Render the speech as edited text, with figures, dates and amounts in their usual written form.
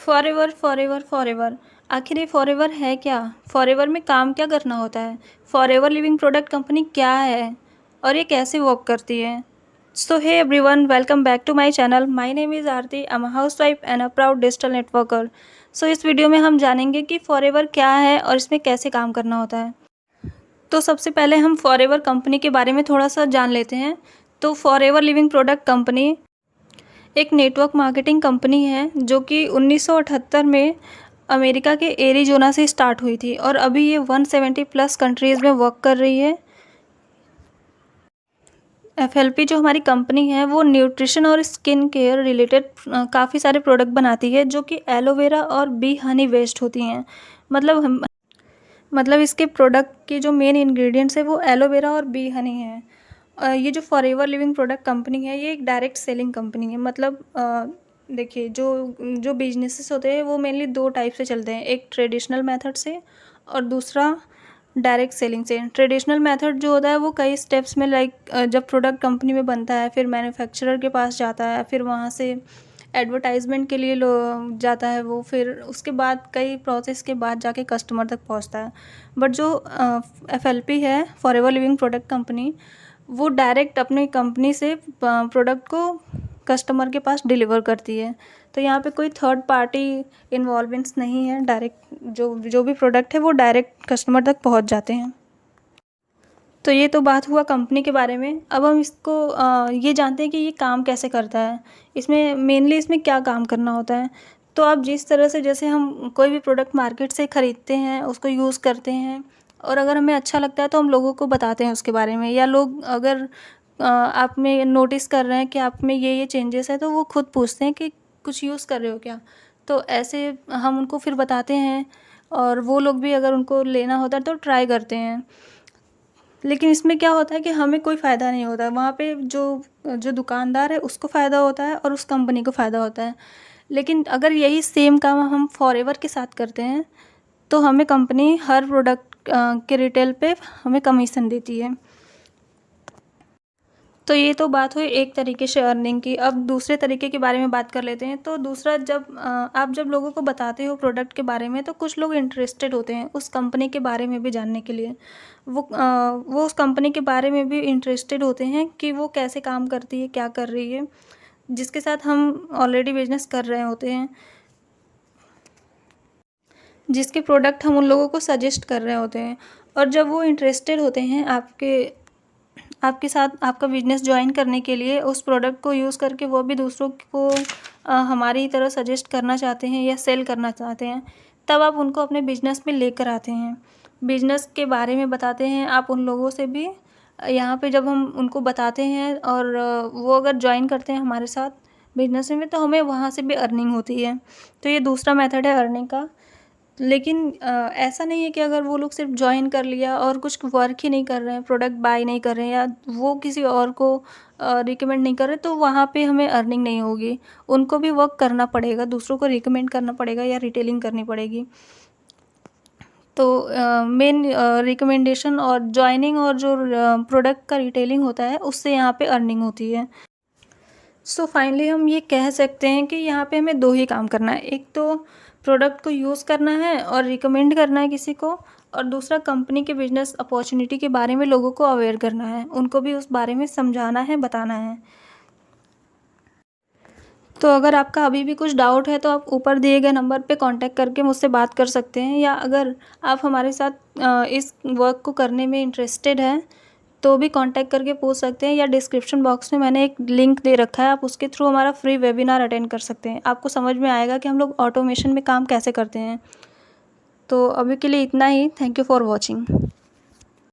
Forever forever forever, आखिर ये forever है क्या? फॉरएवर में काम क्या करना होता है? फॉरएवर लिविंग प्रोडक्ट कंपनी क्या है और ये कैसे वर्क करती है? So hey everyone, welcome back to my channel. My name is Aarti. I am a housewife and a proud digital networker. So इस वीडियो में हम जानेंगे कि फॉरएवर क्या है और इसमें कैसे काम करना होता है। तो सबसे पहले हम फॉरएवर कंपनी के बारे में थोड़ा सा जान लेते हैं। तो फॉरएवर लिविंग प्रोडक्ट कंपनी एक नेटवर्क मार्केटिंग कंपनी है जो कि 1978 में अमेरिका के एरिज़ोना से स्टार्ट हुई थी और अभी ये 170 प्लस कंट्रीज़ में वर्क कर रही है। एफएलपी जो हमारी कंपनी है वो न्यूट्रिशन और स्किन केयर रिलेटेड काफ़ी सारे प्रोडक्ट बनाती है जो कि एलोवेरा और बी हनी वेस्ट होती हैं। मतलब इसके प्रोडक्ट के जो मेन इंग्रेडिएंट्स है वो एलोवेरा और बी हनी है। ये जो फॉरएवर लिविंग प्रोडक्ट कंपनी है ये एक डायरेक्ट सेलिंग कंपनी है। मतलब देखिए, जो जो बिजनेसेस होते हैं वो मेनली दो टाइप से चलते हैं, एक ट्रेडिशनल मेथड से और दूसरा डायरेक्ट सेलिंग से। ट्रेडिशनल मेथड जो होता है वो कई स्टेप्स में, जब प्रोडक्ट कंपनी में बनता है फिर मैन्युफैक्चरर के पास जाता है, फिर वहाँ से एडवर्टाइजमेंट के लिए जाता है वो, फिर उसके बाद कई प्रोसेस के बाद जाके कस्टमर तक पहुँचता है। बट जो एफएलपी है, फॉरएवर लिविंग प्रोडक्ट कंपनी, वो डायरेक्ट अपनी कंपनी से प्रोडक्ट को कस्टमर के पास डिलीवर करती है। तो यहाँ पे कोई थर्ड पार्टी इन्वॉल्वमेंट्स नहीं है। डायरेक्ट जो भी प्रोडक्ट है वो डायरेक्ट कस्टमर तक पहुँच जाते हैं। तो ये तो बात हुआ कंपनी के बारे में। अब हम इसको ये जानते हैं कि ये काम कैसे करता है, इसमें क्या काम करना होता है। तो अब जिस तरह से, जैसे हम कोई भी प्रोडक्ट मार्केट से ख़रीदते हैं, उसको यूज़ करते हैं और अगर हमें अच्छा लगता है तो हम लोगों को बताते हैं उसके बारे में, या लोग अगर आप में नोटिस कर रहे हैं कि आप में ये चेंजेस है तो वो खुद पूछते हैं कि कुछ यूज़ कर रहे हो क्या। तो ऐसे हम उनको फिर बताते हैं और वो लोग भी अगर उनको लेना होता है तो ट्राई करते हैं। लेकिन इसमें क्या होता है कि हमें कोई फ़ायदा नहीं होता, वहाँ पे जो जो दुकानदार है उसको फ़ायदा होता है और उस कंपनी को फ़ायदा होता है। लेकिन अगर यही सेम काम हम फॉरएवर के साथ करते हैं तो हमें कंपनी हर प्रोडक्ट के रिटेल पे हमें कमीशन देती है। तो ये तो बात हुई एक तरीके से अर्निंग की। अब दूसरे तरीके के बारे में बात कर लेते हैं। तो दूसरा, आप जब लोगों को बताते हो प्रोडक्ट के बारे में तो कुछ लोग इंटरेस्टेड होते हैं उस कंपनी के बारे में भी जानने के लिए। वो उस कंपनी के बारे में भी इंटरेस्टेड होते हैं कि वो कैसे काम करती है, क्या कर रही है, जिसके साथ हम ऑलरेडी बिजनेस कर रहे होते हैं, जिसके प्रोडक्ट हम उन लोगों को सजेस्ट कर रहे होते हैं। और जब वो इंटरेस्टेड होते हैं आपके साथ आपका बिजनेस ज्वाइन करने के लिए, उस प्रोडक्ट को यूज़ करके वो भी दूसरों को हमारी तरह सजेस्ट करना चाहते हैं या सेल करना चाहते हैं, तब आप उनको अपने बिजनेस में लेकर आते हैं, बिजनेस के बारे में बताते हैं। आप उन लोगों से भी यहाँ पे जब हम उनको बताते हैं और वो अगर ज्वाइन करते हैं हमारे साथ बिजनेस में तो हमें वहाँ से भी अर्निंग होती है। तो ये दूसरा मेथड है अर्निंग का। लेकिन ऐसा नहीं है कि अगर वो लोग सिर्फ ज्वाइन कर लिया और कुछ वर्क ही नहीं कर रहे हैं, प्रोडक्ट बाय नहीं कर रहे हैं या वो किसी और को रिकमेंड नहीं कर रहे, तो वहाँ पे हमें अर्निंग नहीं होगी। उनको भी वर्क करना पड़ेगा, दूसरों को रिकमेंड करना पड़ेगा या रिटेलिंग करनी पड़ेगी। तो मेन रिकमेंडेशन और ज्वाइनिंग और जो प्रोडक्ट का रिटेलिंग होता है उससे यहाँ पे अर्निंग होती है। सो फाइनली हम ये कह सकते हैं कि यहाँ पे हमें दो ही काम करना है, एक तो प्रोडक्ट को यूज़ करना है और रिकमेंड करना है किसी को, और दूसरा कंपनी के बिजनेस अपॉर्चुनिटी के बारे में लोगों को अवेयर करना है, उनको भी उस बारे में समझाना है, बताना है। तो अगर आपका अभी भी कुछ डाउट है तो आप ऊपर दिए गए नंबर पे कांटेक्ट करके मुझसे बात कर सकते हैं, या अगर आप हमारे साथ इस वर्क को करने में इंटरेस्टेड हैं तो भी कांटेक्ट करके पूछ सकते हैं, या डिस्क्रिप्शन बॉक्स में मैंने एक लिंक दे रखा है, आप उसके थ्रू हमारा फ्री वेबिनार अटेंड कर सकते हैं। आपको समझ में आएगा कि हम लोग ऑटोमेशन में काम कैसे करते हैं। तो अभी के लिए इतना ही। Thank you for watching.